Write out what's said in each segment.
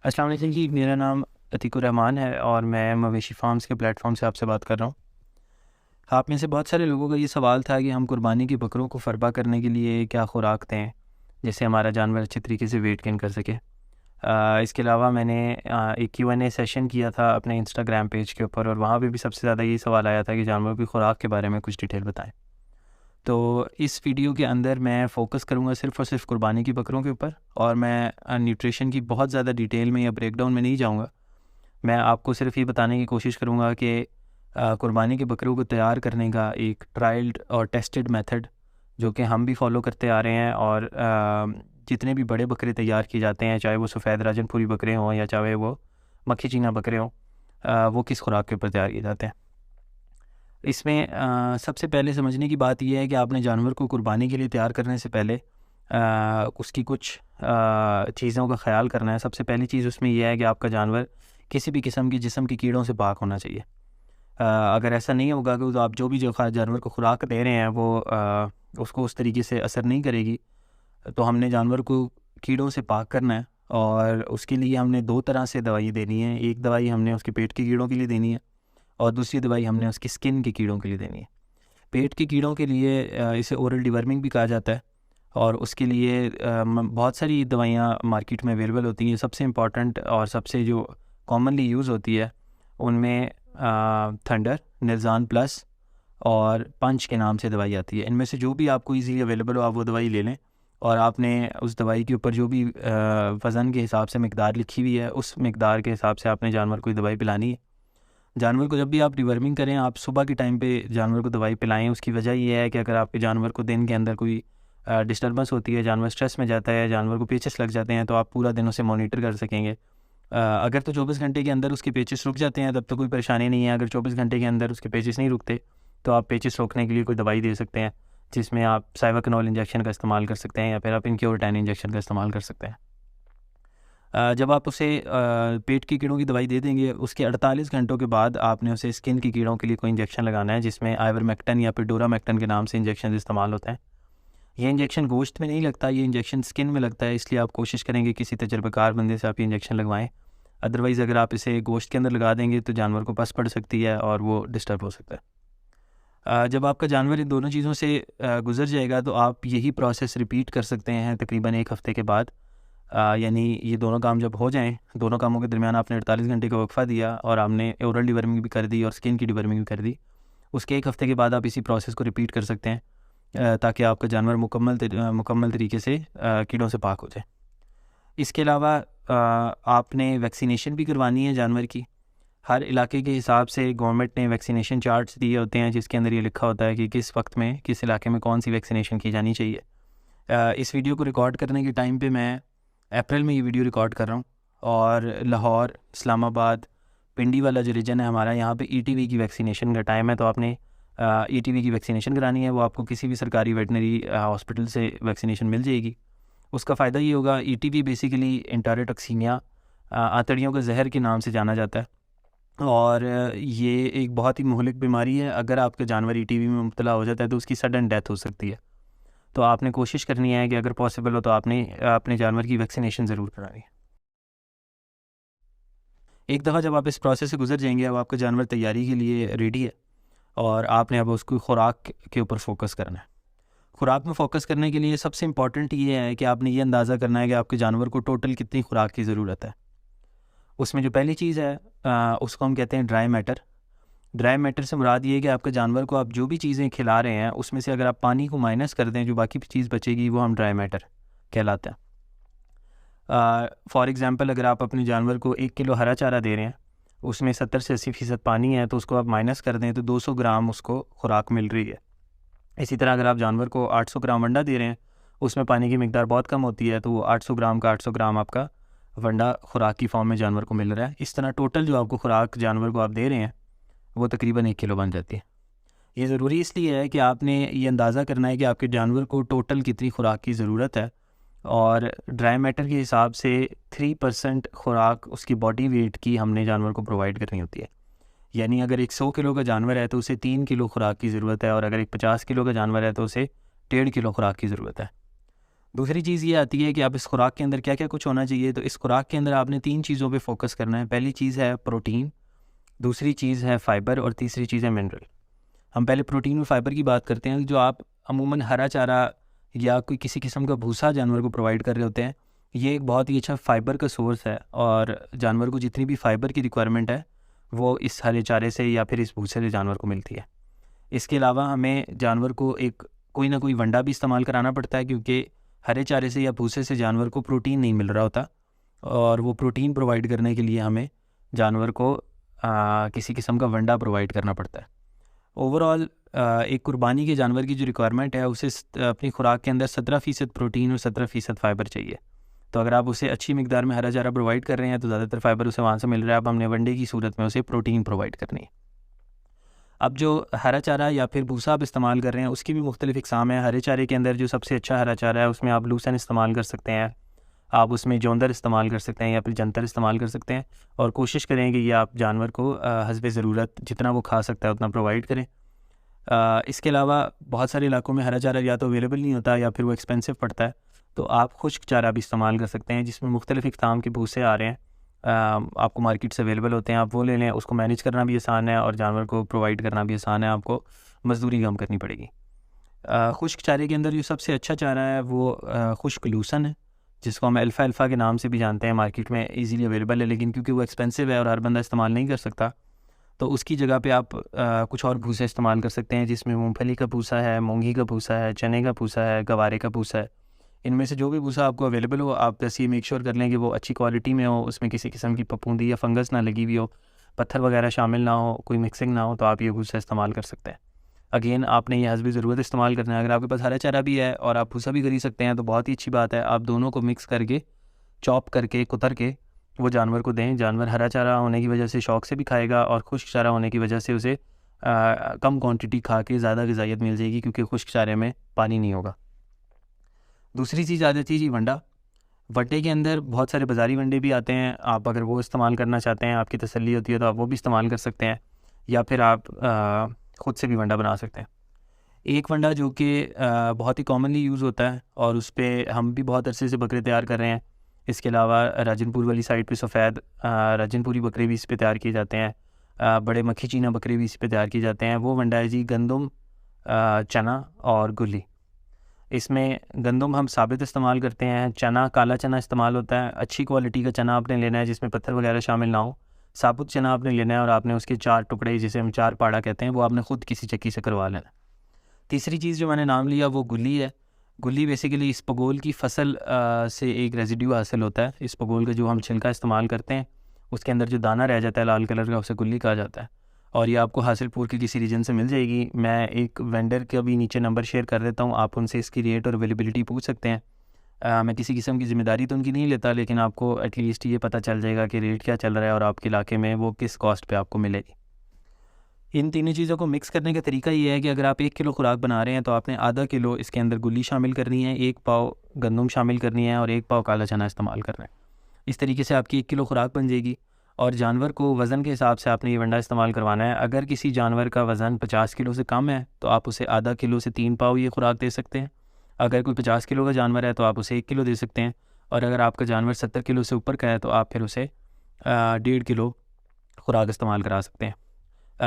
अस्सलाम वालेकुम जी, मेरा नाम अतीकुर रहमान है और मैं मवेशी फार्म्स के प्लेटफॉर्म से आपसे बात कर रहा हूँ। आप में से बहुत सारे लोगों का ये सवाल था कि हम कुर्बानी की बकरों को फ़रबा करने के लिए क्या खुराक दें, जिससे हमारा जानवर अच्छे तरीके से वेट गेन कर सके। इसके अलावा मैंने एक Q&A सेशन किया था अपने इंस्टाग्राम पेज के ऊपर, और वहाँ पे भी सबसे ज़्यादा यही सवाल आया था कि जानवरों की खुराक के बारे में कुछ डिटेल बताएँ। तो इस वीडियो के अंदर मैं फ़ोकस करूँगा सिर्फ़ और सिर्फ कुर्बानी की बकरों के ऊपर, और मैं न्यूट्रिशन की बहुत ज़्यादा डिटेल में या ब्रेकडाउन में नहीं जाऊँगा। मैं आपको सिर्फ ये बताने की कोशिश करूँगा कि कुर्बानी के बकरों को तैयार करने का एक ट्रायल्ड और टेस्टेड मेथड जो कि हम भी फॉलो करते आ रहे हैं, और जितने भी बड़े बकरे तैयार किए जाते हैं, चाहे वो सफ़ेद राजनपुरी बकरे हों या चाहे वो मक्खी चीना बकरे हों, वो किस खुराक के ऊपर तैयार किए जाते हैं। इसमें सबसे पहले समझने की बात यह है कि आपने जानवर को कुर्बानी के लिए तैयार करने से पहले उसकी कुछ चीज़ों का ख्याल करना है। सबसे पहली चीज़ उसमें यह है कि आपका जानवर किसी भी किस्म की जिस्म की कीड़ों से पाक होना चाहिए। अगर ऐसा नहीं होगा कि तो आप जो भी जानवर को खुराक दे रहे हैं वो उसको उस तरीके से असर नहीं करेगी। तो हमने जानवर को कीड़ों से पाक करना है, और उसके लिए हमने दो तरह से दवाई देनी है। एक दवाई हमने उसके पेट के कीड़ों के लिए देनी है, और दूसरी दवाई हमने उसकी स्किन के कीड़ों के लिए देनी है। पेट के कीड़ों के लिए इसे ओरल डिवर्मिंग भी कहा जाता है, और उसके लिए बहुत सारी दवाइयाँ मार्केट में अवेलेबल होती हैं। सबसे इम्पॉर्टेंट और सबसे जो कॉमनली यूज़ होती है उनमें थंडर, निल्ज़ान प्लस और पंच के नाम से दवाई आती है। इनमें से जो भी आपको इजीली अवेलेबल हो आप वो दवाई ले लें, और आपने उस दवाई के ऊपर जो भी वज़न के हिसाब से मिकदार लिखी हुई है उस मिकदार के हिसाब से आपने जानवर को दवाई पिलानी है। जानवर को जब भी आप डिवर्मिंग करें, आप सुबह के टाइम पे जानवर को दवाई पिलाएं। उसकी वजह ये है कि अगर आपके जानवर को दिन के अंदर कोई डिस्टर्बेंस होती है, जानवर स्ट्रेस में जाता है, जानवर को पेचेस लग जाते हैं, तो आप पूरा दिन उसे मॉनिटर कर सकेंगे। अगर तो 24 घंटे के अंदर उसके पेचेस रुक जाते हैं तब तो कोई परेशानी नहीं है। अगर 24 घंटे के अंदर उसके पेचेस नहीं रुकते तो आप पेचेस रोकने के लिए कोई दवाई दे सकते हैं, जिसमें आप साइवाकनोल इंजेक्शन का इस्तेमाल कर सकते हैं, या फिर आप इनक्योर-10 इंजेक्शन का इस्तेमाल कर सकते हैं। जब आप उसे पेट की कीड़ों की दवाई दे देंगे, उसके 48 घंटों के बाद आपने उसे स्किन की कीड़ों के लिए कोई इंजेक्शन लगाना है, जिसमें आइवरमेक्टिन या फिर डोरामेक्टिन के नाम से इंजेक्शन इस्तेमाल होते हैं। ये इंजेक्शन गोश्त में नहीं लगता, ये इंजेक्शन स्किन में लगता है, इसलिए आप कोशिश करेंगे किसी तजर्बेकार बंदे से आप ये इंजेक्शन लगवाएं। अदरवाइज़ अगर आप इसे गोश्त के अंदर लगा देंगे तो जानवर को पस पड़ सकती है और वो डिस्टर्ब हो सकता है। जब आपका जानवर इन दोनों चीज़ों से गुजर जाएगा तो आप यही प्रोसेस रिपीट कर सकते हैं तकरीबन 1 हफ़्ते के बाद। यानी ये दोनों काम जब हो जाएँ, दोनों कामों के दरमियान आपने 48 घंटे का वक्फ़ा दिया और आपने ओरल डिवर्मिंग भी कर दी और स्किन की डिवर्मिंग भी कर दी। उसके 1 हफ़्ते के बाद आप इसी प्रोसेस को रिपीट कर सकते हैं, ताकि आपका जानवर मुकम्मल तरीके से कीड़ों से पाक हो जाए। इसके अलावा आपने वैक्सीनेशन भी करवानी है जानवर की। हर इलाके के हिसाब से गवर्नमेंट ने वैक्सीनेशन चार्ट्स दिए होते हैं, जिसके अंदर ये लिखा होता है कि किस वक्त में किस इलाके में कौन सी वैक्सीनेशन की जानी चाहिए। इस वीडियो को रिकॉर्ड करने के टाइम पे मैं अप्रैल में ये वीडियो रिकॉर्ड कर रहा हूँ, और लाहौर, इस्लामाबाद, पिंडी वाला जो रीजन है हमारा, यहाँ पे ETV की वैक्सीनेशन का टाइम है। तो आपने ETV की वैक्सीनेशन करानी है। वो आपको किसी भी सरकारी वेटनरी हॉस्पिटल से वैक्सीनेशन मिल जाएगी। उसका फ़ायदा ये होगा, ETV बेसिकली एंटेरोटॉक्सीमिया, आंतड़ियों के जहर के नाम से जाना जाता है, और ये एक बहुत ही मुहलिक बीमारी है। अगर आपका जानवर ETV में मुब्तला हो जाता है तो उसकी सडन डेथ हो सकती है। तो आपने कोशिश करनी है कि अगर पॉसिबल हो तो आपने अपने जानवर की वैक्सीनेशन ज़रूर करानी है। एक दफ़ा जब आप इस प्रोसेस से गुजर जाएंगे, अब आपका जानवर तैयारी के लिए रेडी है, और आपने अब उसकी खुराक के ऊपर फोकस करना है। खुराक में फ़ोकस करने के लिए सबसे इम्पॉर्टेंट ये है कि आपने ये अंदाज़ा करना है कि आपके जानवर को टोटल कितनी खुराक की ज़रूरत है। उसमें जो पहली चीज़ है उसको हम कहते हैं ड्राई मैटर। ड्राई मैटर से मुराद ये है कि आपके जानवर को आप जो भी चीज़ें खिला रहे हैं उसमें से अगर आप पानी को माइनस कर दें, जो बाकी चीज़ बचेगी वो हम ड्राई मैटर कहलाता है। फॉर एग्ज़ाम्पल, अगर आप अपने जानवर को 1 किलो हरा चारा दे रहे हैं, उसमें 70 से 80% पानी है, तो उसको आप माइनस कर दें तो 200 ग्राम उसको खुराक मिल रही है। इसी तरह अगर आप जानवर को 800 ग्राम वंडा दे रहे हैं, उसमें पानी की मिकदार बहुत कम होती है, तो वो 800 ग्राम का 800 ग्राम आपका वंडा खुराक की फॉर्म में जानवर को मिल रहा है। इस तरह टोटल जो आपको खुराक जानवर को आप दे रहे हैं वो तकरीबन 1 किलो बन जाती है। ये ज़रूरी इसलिए है कि आपने ये अंदाज़ा करना है कि आपके जानवर को टोटल कितनी खुराक की ज़रूरत है, और ड्राई मैटर के हिसाब से 3% खुराक उसकी बॉडी वेट की हमने जानवर को प्रोवाइड करनी होती है। यानी अगर एक 100 किलो का जानवर है तो उसे 3 किलो खुराक की ज़रूरत है, और अगर एक 50 किलो का जानवर है तो उसे 1.5 किलो खुराक की ज़रूरत है। दूसरी चीज़ ये आती है कि आप इस खुराक के अंदर क्या क्या कुछ होना चाहिए। तो इस खुराक के अंदर आपने 3 चीज़ों पे फोकस करना है। पहली चीज़ है प्रोटीन, दूसरी चीज़ है फाइबर और तीसरी चीज़ है मिनरल। हम पहले प्रोटीन और फाइबर की बात करते हैं। जो आप अमूमन हरा चारा या कोई किसी किस्म का भूसा जानवर को प्रोवाइड कर रहे होते हैं, ये एक बहुत ही अच्छा फाइबर का सोर्स है और जानवर को जितनी भी फाइबर की रिक्वायरमेंट है वो इस हरे चारे से या फिर इस भूसे से जानवर को मिलती है। इसके अलावा हमें जानवर को एक कोई ना कोई वंडा भी इस्तेमाल कराना पड़ता है, क्योंकि हरे चारे से या भूसे से जानवर को प्रोटीन नहीं मिल रहा होता और वो प्रोटीन प्रोवाइड करने के लिए हमें जानवर को किसी किस्म का वंडा प्रोवाइड करना पड़ता है। ओवरऑल एक कुर्बानी के जानवर की जो रिक्वायरमेंट है उसे अपनी खुराक के अंदर 17% प्रोटीन और 17% फाइबर चाहिए। तो अगर आप उसे अच्छी मिकदार में हरा चारा प्रोवाइड कर रहे हैं तो ज़्यादातर फाइबर उसे वहाँ से मिल रहा है। अब हमने वनडे की सूरत में उसे प्रोटीन प्रोवाइड करनी है। अब जो हरा चारा या फिर भूसा आप इस्तेमाल कर रहे हैं उसकी भी मुख्तलिफ इकसाम है। हरे चारे के अंदर जो सबसे अच्छा हरा चारा है उसमें आप लूसन इस्तेमाल कर सकते हैं, आप उसमें जोंदर इस्तेमाल कर सकते हैं या फिर जंतर इस्तेमाल कर सकते हैं। और कोशिश करें कि ये आप जानवर को हस्बे ज़रूरत जितना वो खा सकता है उतना प्रोवाइड करें। इसके अलावा बहुत सारे इलाकों में हरा चारा या तो अवेलेबल नहीं होता या फिर वो एक्सपेंसिव पड़ता है, तो आप खुश्क चारा भी इस्तेमाल कर सकते हैं जिसमें मुख्तलिफ इक़साम के भूसे आ रहे हैं। आपको मार्केट से अवेलेबल होते हैं, आप वो ले लें। उसको मैनेज करना भी आसान है और जानवर को प्रोवाइड करना भी आसान है, आपको मज़दूरी कम करनी पड़ेगी। खुश्क चारे के अंदर जो सबसे अच्छा चारा है वो खुश्क लूसन है, जिसको हम अल्फ़ा के नाम से भी जानते हैं। मार्केट में इजीली अवेलेबल है, लेकिन क्योंकि वो एक्सपेंसिव है और हर बंदा इस्तेमाल नहीं कर सकता, तो उसकी जगह पे आप कुछ और भूसे इस्तेमाल कर सकते हैं, जिसमें मूंगफली का भूसा है, मूंगी का भूसा है, चने का भूसा है, गवारे का भूसा है। इनमें से जो भी भूसा आपको अवेलेबल हो, आप बस ये मेक श्योर कर लें कि वो अच्छी क्वालिटी में हो, उसमें किसी किस्म की फफूंदी या फंगस ना लगी हुई हो, पत्थर वगैरह शामिल ना हो, कोई मिक्सिंग ना हो, तो आप ये भूसा इस्तेमाल कर सकते हैं। अगेन आपने ये हस्बे ज़रूरत इस्तेमाल करना है। अगर आपके पास हरा चारा भी है और आप भूसा भी खरीद सकते हैं तो बहुत ही अच्छी बात है। आप दोनों को मिक्स करके, चॉप करके, कुतर के वो जानवर को दें। जानवर हरा चारा होने की वजह से शौक़ से भी खाएगा और खुश्क चारा होने की वजह से उसे कम क्वांटिटी खा के ज़्यादा ग़िज़ाइयत मिल जाएगी, क्योंकि खुश्क चारे में पानी नहीं होगा। दूसरी चीज़ आ जाती है जी वंडा। वंडे के अंदर बहुत सारे बाज़ारी वंडे भी आते हैं। आप अगर वो इस्तेमाल करना चाहते हैं, आपकी तसल्ली होती है, तो आप वो भी इस्तेमाल कर सकते हैं, या फिर आप ख़ुद से भी वंडा बना सकते हैं। एक वंडा जो कि बहुत ही कॉमनली यूज़ होता है और उस पर हम भी बहुत अरसे से बकरे तैयार कर रहे हैं। इसके अलावा राजनपुर वाली साइड पे सफ़ेद राजनपुरी बकरे भी इस पे तैयार किए जाते हैं, बड़े मक्खी चीना बकरे भी इस पे तैयार किए जाते हैं। वो वंडा है जी गंदम, चना और गुल्ली। इसमें गंदम हम साबित इस्तेमाल करते हैं, चना काला चना इस्तेमाल होता है। अच्छी क्वालिटी का चना आपने लेना है जिसमें पत्थर वगैरह शामिल ना हो। साबुत चना आपने लेना है और आपने उसके 4 टुकड़े, जिसे हम 4 पाड़ा कहते हैं, वो आपने ख़ुद किसी चक्की से करवा लेना है। तीसरी चीज़ जो मैंने नाम लिया वो गुल्ली है। गुल्ली बेसिकली इस पगोल की फसल से एक रेजिड्यू हासिल होता है। इस पगोल का जो हम छिलका इस्तेमाल करते हैं उसके अंदर जो दाना रह जाता है लाल कलर का, उसे गुल्ली कहा जाता है और ये आपको हासिलपुर के किसी रीजन से मिल जाएगी। मैं एक वेंडर का भी नीचे नंबर शेयर कर देता हूँ, आप उनसे इसकी रेट और अवेलेबिलिटी पूछ सकते हैं। मैं किसी किस्म की ज़िम्मेदारी तो उनकी नहीं लेता, लेकिन आपको एटलीस्ट ये पता चल जाएगा कि रेट क्या चल रहा है और आपके इलाके में वो किस कॉस्ट पे आपको मिलेगी। इन तीनों चीज़ों को मिक्स करने का तरीका ये है कि अगर आप 1 किलो खुराक बना रहे हैं तो आपने आधा किलो इसके अंदर गुल्ली शामिल करनी है, 1 पाव गंदम शामिल करनी है और 1 पाव काला चना इस्तेमाल करना है। इस तरीके से आपकी 1 किलो खुराक बन जाएगी और जानवर को वज़न के हिसाब से आपने ये वंडा इस्तेमाल करवाना है। अगर किसी जानवर का वज़न 50 किलो से कम है तो आप उसे आधा किलो से 3 पाव ये खुराक दे सकते हैं। अगर कोई 50 किलो का जानवर है तो आप उसे 1 किलो दे सकते हैं और अगर आपका जानवर 70 किलो से ऊपर का है तो आप फिर उसे 1.5 किलो खुराक इस्तेमाल करा सकते हैं।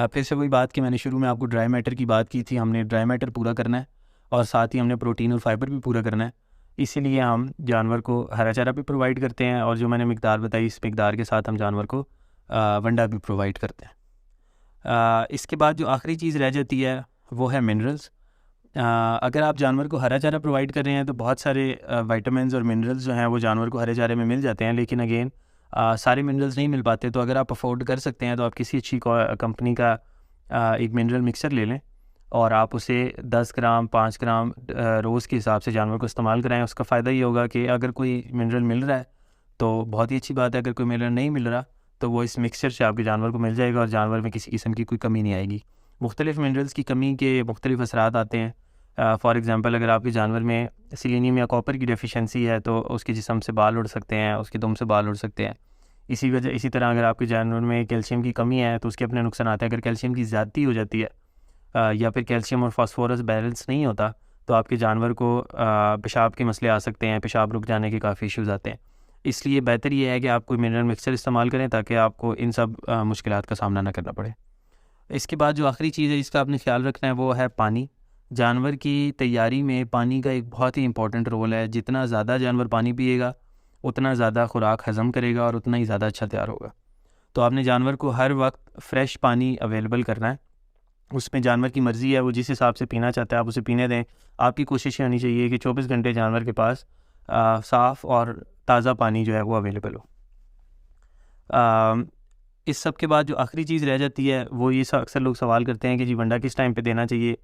फिर से वही बात कि मैंने शुरू में आपको ड्राई मैटर की बात की थी, हमने ड्राई मैटर पूरा करना है और साथ ही हमने प्रोटीन और फाइबर भी पूरा करना है। इसीलिए हम जानवर को हरा चारा भी प्रोवाइड करते हैं और जो मैंने मिकदार बताई इस मिकदार के साथ हम जानवर को वंडा भी प्रोवाइड करते हैं। इसके बाद जो आखिरी चीज़ रह जाती है वो है मिनरल्स। अगर आप जानवर को हरा चारा प्रोवाइड कर रहे हैं तो बहुत सारे विटामिन्स और मिनरल्स जो हैं वो जानवर को हरे चारे में मिल जाते हैं, लेकिन अगेन सारे मिनरल्स नहीं मिल पाते। तो अगर आप अफोर्ड कर सकते हैं तो आप किसी अच्छी कंपनी का एक मिनरल मिक्सर ले लें और आप उसे 10 ग्राम 5 ग्राम रोज़ के हिसाब से जानवर को इस्तेमाल कराएं। उसका फ़ायदा ये होगा कि अगर कोई मिनरल मिल रहा है तो बहुत ही अच्छी बात है, अगर कोई मिनरल नहीं मिल रहा तो वो इस मिक्सचर से आपके जानवर को मिल जाएगा और जानवर में किसी किस्म की कोई कमी नहीं आएगी। मुख्तलिफ़ मिनरल्स की कमी के मुख्तलिफ़ असरात आते हैं। फॉर एग्ज़ाम्पल अगर आपके जानवर में सेलेनियम या कॉपर की डेफिशिएंसी है तो उसके जिस्म से बाल उड़ सकते हैं, उसके दुम से बाल उड़ सकते हैं। इसी तरह अगर आपके जानवर में कैल्शियम की कमी है तो उसके अपने नुकसान आते हैं। अगर कैल्शियम की ज़्यादती हो जाती है या फिर कैल्शियम और फास्फोरस बैलेंस नहीं होता तो आपके जानवर को पेशाब के मसले आ सकते हैं, पेशाब रुक जाने के काफ़ी इश्यूज़ आते हैं। इसलिए बेहतर ये है कि आप कोई मिनरल मिक्सचर इस्तेमाल करें ताकि आपको इन सब मुश्किलात का सामना ना करना पड़े। इसके बाद जो आखिरी चीज़ है जिसका आपने ख्याल रखना है वो है पानी। जानवर की तैयारी में पानी का एक बहुत ही इम्पोर्टेंट रोल है। जितना ज़्यादा जानवर पानी पिएगा उतना ज़्यादा खुराक हज़म करेगा और उतना ही ज़्यादा अच्छा तैयार होगा। तो आपने जानवर को हर वक्त फ़्रेश पानी अवेलेबल करना है। उसमें जानवर की मर्ज़ी है, वो जिस हिसाब से पीना चाहता है आप उसे पीने दें। आपकी कोशिश ये होनी चाहिए कि 24 घंटे जानवर के पास साफ़ और ताज़ा पानी जो है वो अवेलेबल हो। इस सब के बाद जो आखिरी चीज़ रह जाती है वो ये अक्सर लोग सवाल करते हैं कि जी वंडा किस टाइम पे देना चाहिए।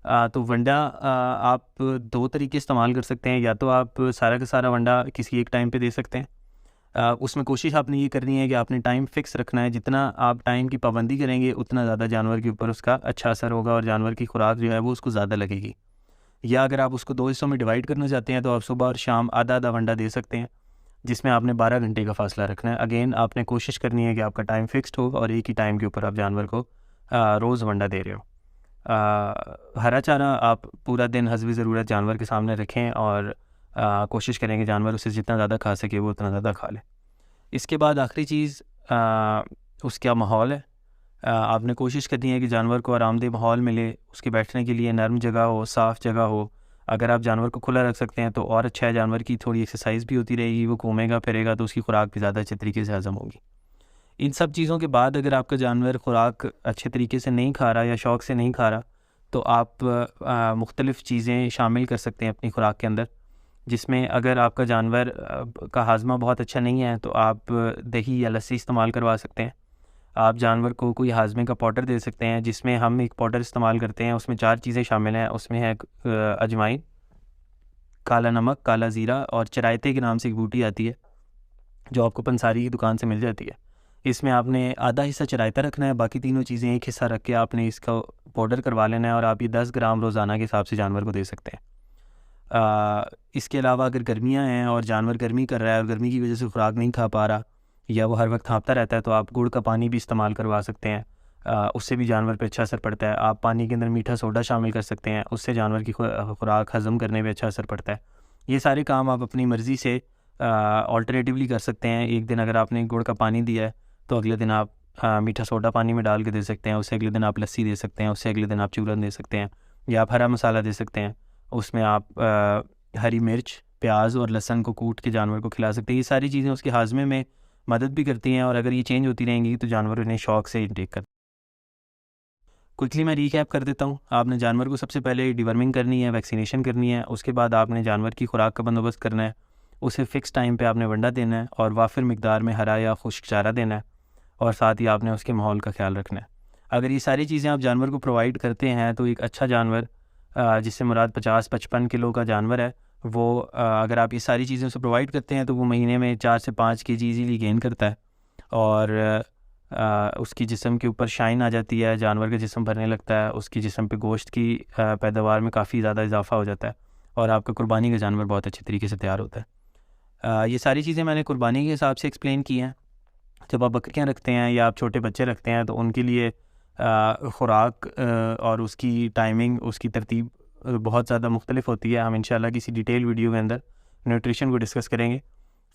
तो वंडा आप दो तरीके इस्तेमाल कर सकते हैं। या तो आप सारा का सारा वंडा किसी एक टाइम पे दे सकते हैं। उसमें कोशिश आपने ये करनी है कि आपने टाइम फ़िक्स रखना है। जितना आप टाइम की पाबंदी करेंगे उतना ज़्यादा जानवर के ऊपर उसका अच्छा असर होगा और जानवर की खुराक जो है वो उसको ज़्यादा लगेगी। या अगर आप उसको 2 हिस्सों में डिवाइड करना चाहते हैं तो आप सुबह और शाम आधा आधा वंडा दे सकते हैं, जिसमें आपने 12 घंटे का फ़ासला रखना है। अगेन आपने कोशिश करनी है कि आपका टाइम फ़िक्स्ड हो और एक ही टाइम के ऊपर आप जानवर को रोज़ वंडा दे रहे हो। हरा चारा आप पूरा दिन हस्बे ज़रूरत जानवर के सामने रखें और कोशिश करें कि जानवर उसे जितना ज़्यादा खा सके वो उतना ज़्यादा खा ले। इसके बाद आखिरी चीज़ उसका माहौल है। आपने कोशिश करनी है कि जानवर को आरामदेह माहौल मिले, उसके बैठने के लिए नरम जगह हो, साफ़ जगह हो। अगर आप जानवर को खुला रख सकते हैं तो और अच्छा है, जानवर की थोड़ी एक्सरसाइज भी होती रहेगी, वो घूमेगा फिरेगा तो उसकी खुराक भी ज़्यादा अच्छे तरीके से हज़म होगी। इन सब चीज़ों के बाद अगर आपका जानवर खुराक अच्छे तरीके से नहीं खा रहा या शौक़ से नहीं खा रहा तो आप मुख्तलिफ़ चीज़ें शामिल कर सकते हैं अपनी खुराक के अंदर, जिसमें अगर आपका जानवर का हाजमा बहुत अच्छा नहीं है तो आप दही या लस्सी इस्तेमाल करवा सकते हैं। आप जानवर को कोई हाजमे का पाउडर दे सकते हैं, जिसमें हम एक पाउडर इस्तेमाल करते हैं, उसमें 4 चीज़ें शामिल हैं। उसमें है अजवाइन, काला नमक, काला ज़ीरा और चरायते के नाम से एक बूटी आती है जो आपको पंसारी की दुकान से मिल जाती है। इसमें आपने आधा हिस्सा चरायता रखना है, बाकी तीनों चीज़ें एक हिस्सा रख के आपने इसका पाउडर करवा लेना है और आप ये 10 ग्राम रोज़ाना के हिसाब से जानवर को दे सकते हैं। इसके अलावा अगर गर्मियाँ हैं और जानवर गर्मी कर रहा है और गर्मी की वजह से खुराक नहीं खा पा रहा या वो हर वक्त हाँफता रहता है तो आप गुड़ का पानी भी इस्तेमाल करवा सकते हैं। उससे भी जानवर पे अच्छा असर पड़ता है। आप पानी के अंदर मीठा सोडा शामिल कर सकते हैं, उससे जानवर की खुराक हज़म करने में अच्छा असर पड़ता है। ये सारे काम आप अपनी मर्ज़ी से ऑल्टरनेटिवली कर सकते हैं। एक दिन अगर आपने गुड़ का पानी दिया है तो अगले दिन आप मीठा सोडा पानी में डाल के दे सकते हैं। उससे अगले दिन आप लस्सी दे सकते हैं, उससे अगले दिन आप चूरन दे सकते हैं या आप हरा मसाला दे सकते हैं। उसमें आप हरी मिर्च, प्याज और लहसुन को कूट के जानवर को खिला सकते हैं। ये सारी चीज़ें उसके हाजमे में मदद भी करती हैं और अगर ये चेंज होती रहेंगी तो जानवर उन्हें शौक़ से इंटेक कर। क्विकली मैं रीकैप कर देता हूँ। आपने जानवर को सबसे पहले डिवर्मिंग करनी है, वैक्सीनेशन करनी है। उसके बाद आपने जानवर की खुराक का बंदोबस्त करना है, उसे फ़िक्स टाइम पे आपने वंडा देना है और वाफिर मिकदार में हरा या खुश्क चारा देना है और साथ ही आपने उसके माहौल का ख्याल रखना है। अगर ये सारी चीज़ें आप जानवर को प्रोवाइड करते हैं तो एक अच्छा जानवर, जिससे मुराद 50-55 किलो का जानवर है, वो अगर आप ये सारी चीज़ें उसे प्रोवाइड करते हैं तो वो महीने में 4 से 5 केजी ईज़िली गेन करता है और उसकी जिस्म के ऊपर शाइन आ जाती है, जानवर का जिस्म भरने लगता है, उसकी जिस्म पे गोश्त की पैदावार में काफ़ी ज़्यादा इजाफा हो जाता है और आपका कुर्बानी का जानवर बहुत अच्छे तरीके से तैयार होता है। ये सारी चीज़ें मैंने कुर्बानी के हिसाब से एक्सप्लेन की हैं। जब आप बकरियाँ रखते हैं या आप छोटे बच्चे रखते हैं तो उनके लिए खुराक और उसकी टाइमिंग, उसकी तरतीब बहुत ज़्यादा मुख्तलिफ होती है। हम इंशाल्लाह किसी डिटेल वीडियो के अंदर न्यूट्रिशन को डिस्कस करेंगे।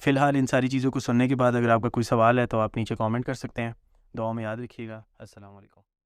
फ़िलहाल इन सारी चीज़ों को सुनने के बाद अगर आपका कोई सवाल है तो आप नीचे कमेंट कर सकते हैं। दुआ में याद रखिएगा। अस्सलाम वालेकुम।